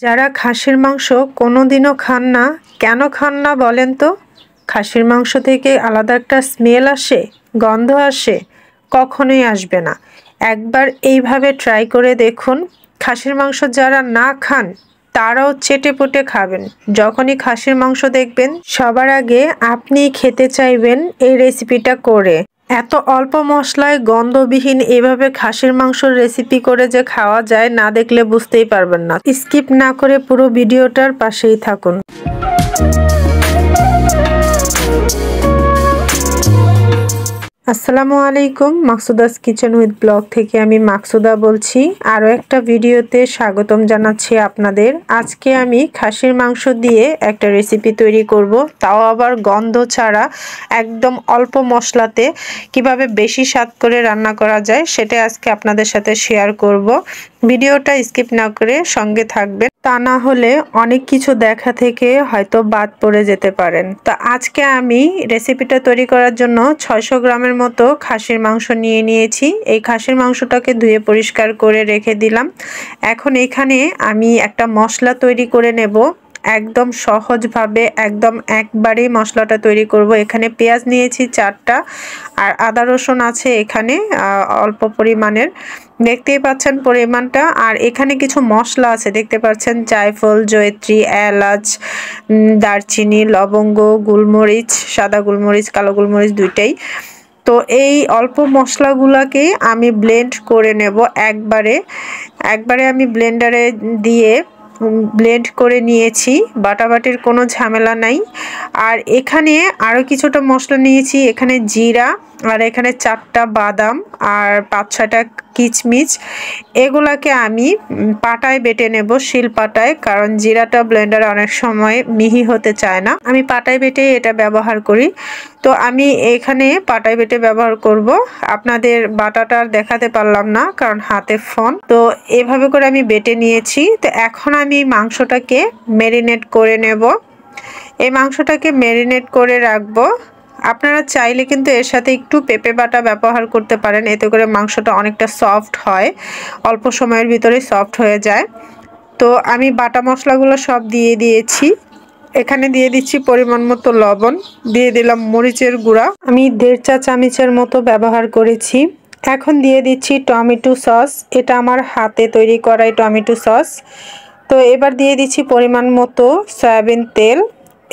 যারা খাসির মাংস কোনোদিনও খান না, কেন খান না বলেন তো? খাসির মাংস থেকে আলাদা একটা স্মেল আসে, গন্ধ আসে, কখনোই আসবে না। একবার এইভাবে ট্রাই করে দেখুন। খাসির মাংস যারা না খান তারাও চেটেপুটে খাবেন। যখনই খাসির মাংস দেখবেন সবার আগে আপনি খেতে চাইবেন এই রেসিপিটা করে। এত অল্প মশলায় গন্ধবিহীন এভাবে খাসির মাংসর রেসিপি করে যে খাওয়া যায়, না দেখলে বুঝতেই পারবেন না। স্কিপ না করে পুরো ভিডিওটার পাশেই থাকুন। আসসালামু আলাইকুম, মাকসুদাস কিচেন উইথ ব্লগ থেকে আমি মাকসুদা বলছি। আরও একটা ভিডিওতে স্বাগতম জানাচ্ছি আপনাদের। আজকে আমি খাসির মাংস দিয়ে একটা রেসিপি তৈরি করব, তাও আবার গন্ধ ছাড়া, একদম অল্প মশলাতে কিভাবে বেশি স্বাদ করে রান্না করা যায় সেটা আজকে আপনাদের সাথে শেয়ার করব। ভিডিওটা স্কিপ না করে সঙ্গে থাকবেন, তা না হলে অনেক কিছু দেখা থেকে হয়তো বাদ পড়ে যেতে পারেন। তো আজকে আমি রেসিপিটা তৈরি করার জন্য 600 গ্রামের মতো খাসির মাংস নিয়ে নিয়েছি। এই খাসির মাংসটাকে ধুয়ে পরিষ্কার করে রেখে দিলাম। এখন এখানে আমি একটা মশলা তৈরি করে নেব, একদম সহজভাবে, একদম একবারেই মশলাটা তৈরি করব। এখানে পেঁয়াজ নিয়েছি 4টা, আর আদা রসুন আছে এখানে অল্প পরিমাণের, দেখতেই পাচ্ছেন পরিমাণটা। আর এখানে কিছু মশলা আছে, দেখতে পাচ্ছেন জায়ফল, জয়িত্রী, এলাচ, দারচিনি, লবঙ্গ, গোলমরিচ, সাদা গোলমরিচ, কালো গোলমরিচ দুইটাই। তো এই অল্প মশলাগুলোকে আমি ব্লেন্ড করে নেব একবারে আমি ব্লেন্ডারে দিয়ে ব্লেন্ড করে নিয়েছি, বাটাবাটির কোনো ঝামেলা নাই। আর এখানে আরও কিছুটা মশলা নিয়েছি, এখানে জিরা, আর এখানে 4টা বাদাম, আর 5-6টা কিচমিচ। এগুলাকে আমি পাটায় বেটে নেব, শিল পাটায়, কারণ জিরাটা ব্লেন্ডারে অনেক সময় মিহি হতে চায় না। আমি পাটায় বেটে এটা ব্যবহার করি। তো আমি এখানে পাটায় বেটে ব্যবহার করব। আপনাদের বাটাটা দেখাতে পারলাম না কারণ হাতে ফোন। তো এভাবে করে আমি বেটে নিয়েছি। তো এখন আমি মাংসটাকে ম্যারিনেট করে নেব। এই মাংসটাকে ম্যারিনেট করে রাখবো। আপনারা চাইলে কিন্তু এর সাথে একটু পেঁপে বাটা ব্যবহার করতে পারেন, এতে করে মাংসটা অনেকটা সফট হয়, অল্প সময়ের ভিতরে সফট হয়ে যায়। তো আমি বাটা মশলাগুলো সব দিয়ে দিয়েছি। এখানে দিয়ে দিচ্ছি পরিমাণ মতো লবণ, দিয়ে দিলাম মরিচের গুঁড়া, আমি 1.5 চা চামচের মতো ব্যবহার করেছি। এখন দিয়ে দিচ্ছি টমেটো সস, এটা আমার হাতে তৈরি করা টমেটো সস। তো এবার দিয়ে দিচ্ছি পরিমাণ মতো সয়াবিন তেল।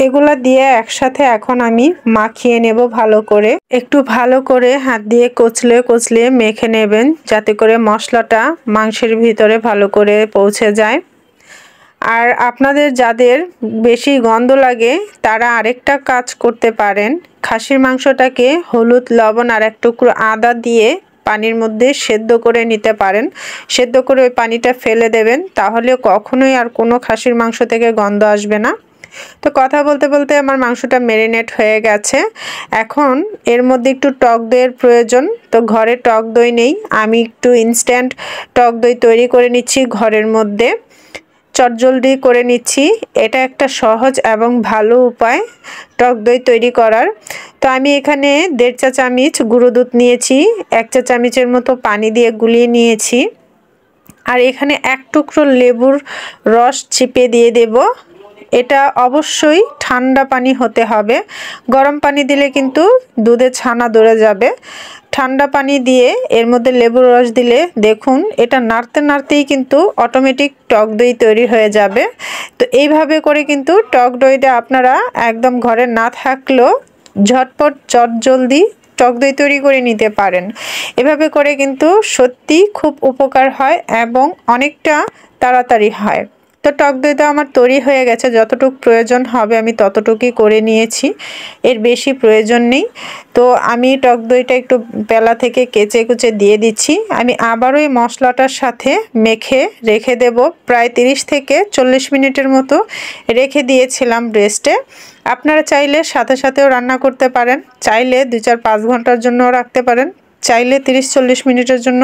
এগুলা দিয়ে একসাথে এখন আমি মাখিয়ে নেব ভালো করে। একটু ভালো করে হাত দিয়ে কচলে মেখে নেবেন, যাতে করে মশলাটা মাংসের ভিতরে ভালো করে পৌঁছে যায়। আর আপনাদের যাদের বেশি গন্ধ লাগে তারা আরেকটা কাজ করতে পারেন, খাসির মাংসটাকে হলুদ, লবণ আর এক টুকরো আদা দিয়ে পানির মধ্যে সেদ্ধ করে নিতে পারেন। সেদ্ধ করে ওই পানিটা ফেলে দেবেন, তাহলে কখনোই আর কোনো খাসির মাংস থেকে গন্ধ আসবে না। তো কথা বলতে বলতে আমার মাংসটা ম্যারিনেট হয়ে গেছে। এখন এর মধ্যে একটু টক দইয়ের প্রয়োজন। তো ঘরে টক দই নেই, আমি একটু ইনস্ট্যান্ট টক দই তৈরি করে নিচ্ছি ঘরের মধ্যে, চটজলদি করে নিচ্ছি। এটা একটা সহজ এবং ভালো উপায় টক দই তৈরি করার। তো আমি এখানে 1.5 চা চামচ গুঁড়ো দুধ নিয়েছি, 1 চা চামচের মতো পানি দিয়ে গুলিয়ে নিয়েছি। আর এখানে 1 টুকরো লেবুর রস চিপে দিয়ে দেব। এটা অবশ্যই ঠান্ডা পানি হতে হবে, গরম পানি দিলে কিন্তু দুধে ছানা ধরে যাবে। ঠান্ডা পানি দিয়ে এর মধ্যে লেবুর রস দিলে দেখুন এটা নাড়তে নাড়তেই কিন্তু অটোমেটিক টক দই তৈরি হয়ে যাবে। তো এইভাবে করে কিন্তু টক দইটা আপনারা একদম ঘরে না থাকলেও ঝটপট চটজলদি টক দই তৈরি করে নিতে পারেন। এভাবে করে কিন্তু সত্যি খুব উপকার হয় এবং অনেকটা তাড়াতাড়ি হয়। তো টক দইটা আমার তৈরি হয়ে গেছে, যতটুকু প্রয়োজন হবে আমি ততটুকুই করে নিয়েছি, এর বেশি প্রয়োজন নেই। তো আমি টক দইটা একটু পেলা থেকে কেচে কুচে দিয়ে দিচ্ছি। আমি আবারও এই মশলাটার সাথে মেখে রেখে দেব, প্রায় 30 থেকে 40 মিনিটের মতো রেখে দিয়েছিলাম রেস্টে। আপনারা চাইলে সাথে সাথেও রান্না করতে পারেন, চাইলে 2-4-5 ঘন্টার জন্য রাখতে পারেন, চাইলে 30-40 মিনিটের জন্য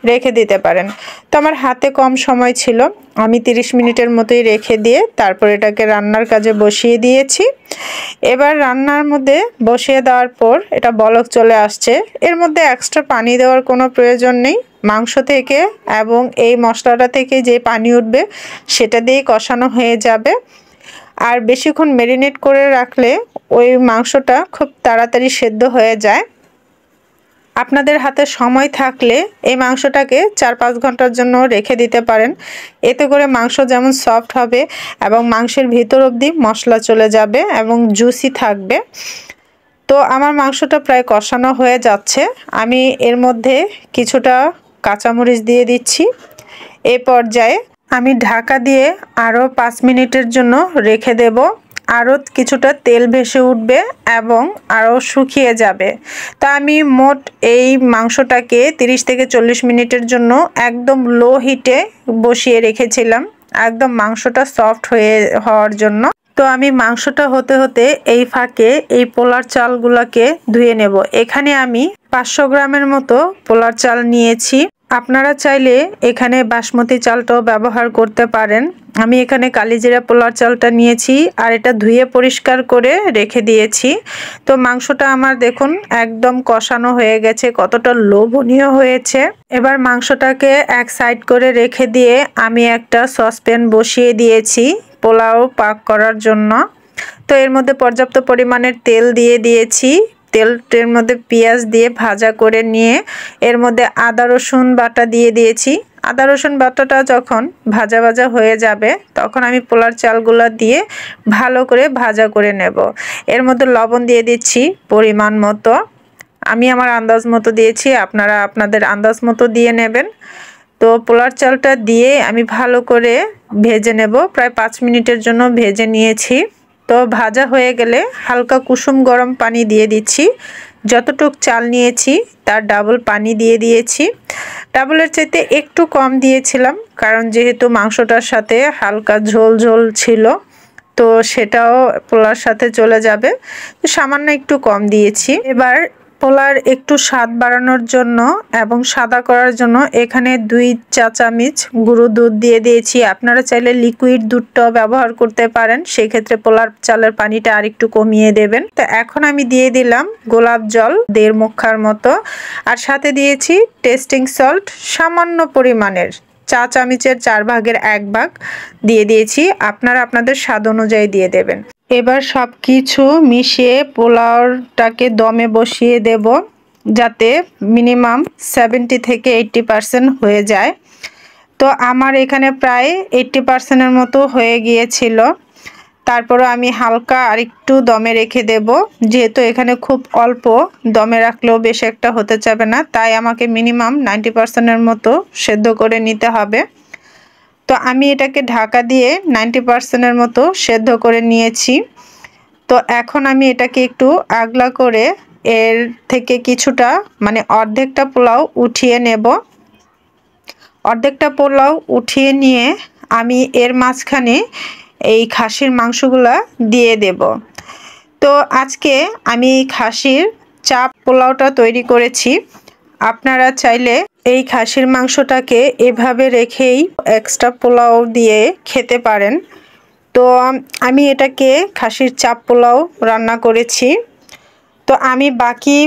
রেখে দিতে পারেন। তো আমার হাতে কম সময় ছিল, আমি 30 মিনিটের মতোই রেখে দিয়ে তারপর এটাকে রান্নার কাজে বসিয়ে দিয়েছি। এবার রান্নার মধ্যে বসিয়ে দেওয়ার পর এটা বলক চলে আসছে, এর মধ্যে এক্সট্রা পানি দেওয়ার কোনো প্রয়োজন নেই। মাংস থেকে এবং এই মশলাটা থেকে যে পানি উঠবে সেটা দিয়ে কষানো হয়ে যাবে। আর বেশিক্ষণ ম্যারিনেট করে রাখলে ওই মাংসটা খুব তাড়াতাড়ি সেদ্ধ হয়ে যায়। আপনাদের হাতে সময় থাকলে এই মাংসটাকে 4-5 ঘন্টার জন্য রেখে দিতে পারেন। এতে করে মাংস যেমন সফট হবে এবং মাংসের ভিতর অবধি মশলা চলে যাবে এবং জুসি থাকবে। তো আমার মাংসটা প্রায় কষানো হয়ে যাচ্ছে। আমি এর মধ্যে কিছুটা কাঁচামরিচ দিয়ে দিচ্ছি। এই পর্যায়ে আমি ঢাকা দিয়ে আরও 5 মিনিটের জন্য রেখে দেব। আরও কিছুটা তেল ভেসে উঠবে এবং আরও শুকিয়ে যাবে। তা আমি মোট এই মাংসটাকে 30 থেকে 40 মিনিটের জন্য একদম লো হিটে বসিয়ে রেখেছিলাম, একদম মাংসটা সফট হওয়ার জন্য। তো আমি মাংসটা হতে হতে এই ফাঁকে এই পোলার চালগুলোকে ধুয়ে নেব। এখানে আমি 500 গ্রামের মতো পোলার চাল নিয়েছি। আপনারা চাইলে এখানে বাসমতি চালটাও ব্যবহার করতে পারেন। আমি এখানে কালিজিরা পোলার চালটা নিয়েছি আর এটা ধুয়ে পরিষ্কার করে রেখে দিয়েছি। তো মাংসটা আমার দেখুন একদম কষানো হয়ে গেছে, কতটা লোভনীয় হয়েছে। এবার মাংসটাকে এক সাইড করে রেখে দিয়ে আমি একটা সসপ্যান বসিয়ে দিয়েছি পোলাও পাক করার জন্য। তো এর মধ্যে পর্যাপ্ত পরিমাণের তেল দিয়ে দিয়েছি। তেলটার মধ্যে পেঁয়াজ দিয়ে ভাজা করে নিয়ে এর মধ্যে আদা রসুন বাটা দিয়ে দিয়েছি। আদা রসুন বাটাটা যখন ভাজা ভাজা হয়ে যাবে তখন আমি পোলার চালগুলো দিয়ে ভালো করে ভাজা করে নেব। এর মধ্যে লবণ দিয়ে দিচ্ছি পরিমাণ মতো। আমি আমার আন্দাজ মতো দিয়েছি, আপনারা আপনাদের আন্দাজ মতো দিয়ে নেবেন। তো পোলার চালটা দিয়ে আমি ভালো করে ভেজে নেব। প্রায় 5 মিনিটের জন্য ভেজে নিয়েছি। তো ভাজা হয়ে গেলে হালকা কুসুম গরম পানি দিয়ে দিচ্ছি। যতটুক চাল নিয়েছি তার ডাবল পানি দিয়ে দিয়েছি। ডাবলের চাইতে একটু কম দিয়েছিলাম কারণ যেহেতু মাংসটার সাথে হালকা ঝোল ঝোল ছিল, তো সেটাও পোলার সাথে চলে যাবে। তো সামান্য একটু কম দিয়েছি। এবার পোলার একটু স্বাদ বাড়ানোর জন্য এবং সাদা করার জন্য এখানে 2 চা চামচ গুঁড়ো দুধ দিয়ে দিয়েছি। আপনারা চাইলে লিকুইড দুধটাও ব্যবহার করতে পারেন, সেই ক্ষেত্রে পোলার চালের পানিটা আরেকটু কমিয়ে দেবেন। তো এখন আমি দিয়ে দিলাম গোলাপ জল 1.5 মুখার মতো, আর সাথে দিয়েছি টেস্টিং সল্ট সামান্য পরিমাণের, চা চামচের 4 ভাগের 1 ভাগ দিয়ে দিয়েছি। আপনারা আপনাদের স্বাদ অনুযায়ী দিয়ে দেবেন। এবার সব কিছু মিশিয়ে পোলাওটাকে দমে বসিয়ে দেব যাতে মিনিমাম 70 থেকে 80% হয়ে যায়। তো আমার এখানে প্রায় 80%-এর মতো হয়ে গিয়েছিল। তারপরে আমি হালকা আরেকটু দমে রেখে দেব, যেহেতু এখানে খুব অল্প দমে রাখলেও বেশ একটা হতে চাবে না, তাই আমাকে মিনিমাম 90%-এর মতো সেদ্ধ করে নিতে হবে। তো আমি এটাকে ঢাকা দিয়ে 90%-এর মতো সেদ্ধ করে নিয়েছি। তো এখন আমি এটাকে একটু আগলা করে এর থেকে কিছুটা মানে অর্ধেকটা পোলাও উঠিয়ে নেব। অর্ধেকটা পোলাও উঠিয়ে নিয়ে আমি এর মাঝখানে এই খাসির মাংসগুলা দিয়ে দেব। তো আজকে আমি খাসির চাপ পোলাওটা তৈরি করেছি। আপনারা চাইলে এই খাসির মাংসটাকে এভাবে রেখেই এক্সট্রা পোলাও দিয়ে খেতে পারেন। তো আমি এটাকে খাসির চাপ পোলাও রান্না করেছি। তো আমি বাকি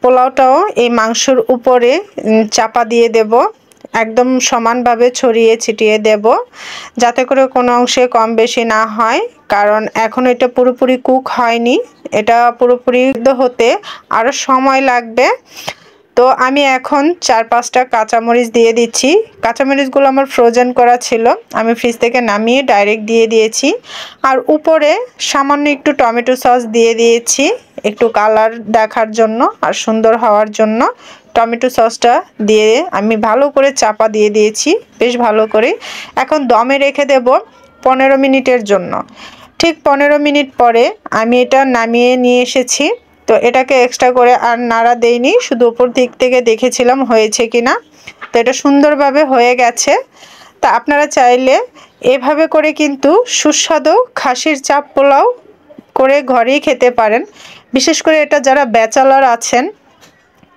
পোলাওটাও এই মাংসর উপরে চাপা দিয়ে দেব, একদম সমানভাবে ছড়িয়ে ছিটিয়ে দেব যাতে করে কোনো অংশে কম বেশি না হয়, কারণ এখন এটা পুরোপুরি কুক হয়নি, এটা পুরোপুরি হতে আরও সময় লাগবে। তো আমি এখন 4-5টা কাঁচামরিচ দিয়ে দিচ্ছি। কাঁচামরিচগুলো আমার ফ্রোজেন করা ছিল, আমি ফ্রিজ থেকে নামিয়ে ডাইরেক্ট দিয়ে দিয়েছি। আর উপরে সামান্য একটু টমেটো সস দিয়ে দিয়েছি একটু কালার দেখার জন্য আর সুন্দর হওয়ার জন্য। টমেটো সসটা দিয়ে আমি ভালো করে চাপা দিয়ে দিয়েছি বেশ ভালো করে। এখন দমে রেখে দেব 15 মিনিটের জন্য। ঠিক 15 মিনিট পরে আমি এটা নামিয়ে নিয়ে এসেছি। তো এটাকে এক্সট্রা করে আর নাড়া দেইনি, শুধু উপর দিক থেকে দেখেছিলাম হয়েছে কিনা। তো এটা সুন্দরভাবে হয়ে গেছে। তা আপনারা চাইলে এভাবে করে কিন্তু সুস্বাদু খাসির চাপ পোলাও করে ঘরেই খেতে পারেন। বিশেষ করে এটা যারা ব্যাচেলর আছেন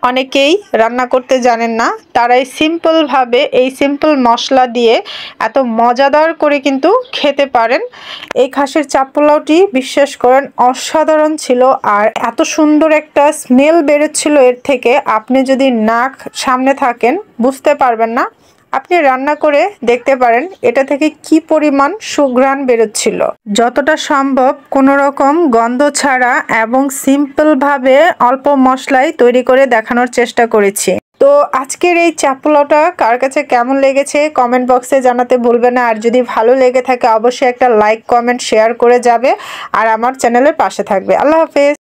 অনেকেই রান্না করতে জানেন না, তারাই সিম্পলভাবে এই সিম্পল মশলা দিয়ে এত মজাদার করে কিন্তু খেতে পারেন। এই খাসির চাপ পোলাওটি বিশ্বাস করেন অসাধারণ ছিল, আর এত সুন্দর একটা স্মেল বেরোচ্ছিল এর থেকে, আপনি যদি নাক সামনে থাকেন বুঝতে পারবেন না। আপনি রান্না করে দেখতে পারেন এটা থেকে কি পরিমাণ সুঘ্রাণ বেরোচ্ছিল। যতটা সম্ভব কোনো রকম গন্ধ ছাড়া এবং সিম্পলভাবে অল্প মশলায় তৈরি করে দেখানোর চেষ্টা করেছি। তো আজকের এই চাপ পোলাওটা কার কাছে কেমন লেগেছে কমেন্ট বক্সে জানাতে ভুলবেন না। আর যদি ভালো লেগে থাকে অবশ্যই একটা লাইক, কমেন্ট, শেয়ার করে যাবে আর আমার চ্যানেলের পাশে থাকবে। আল্লাহ হাফেজ।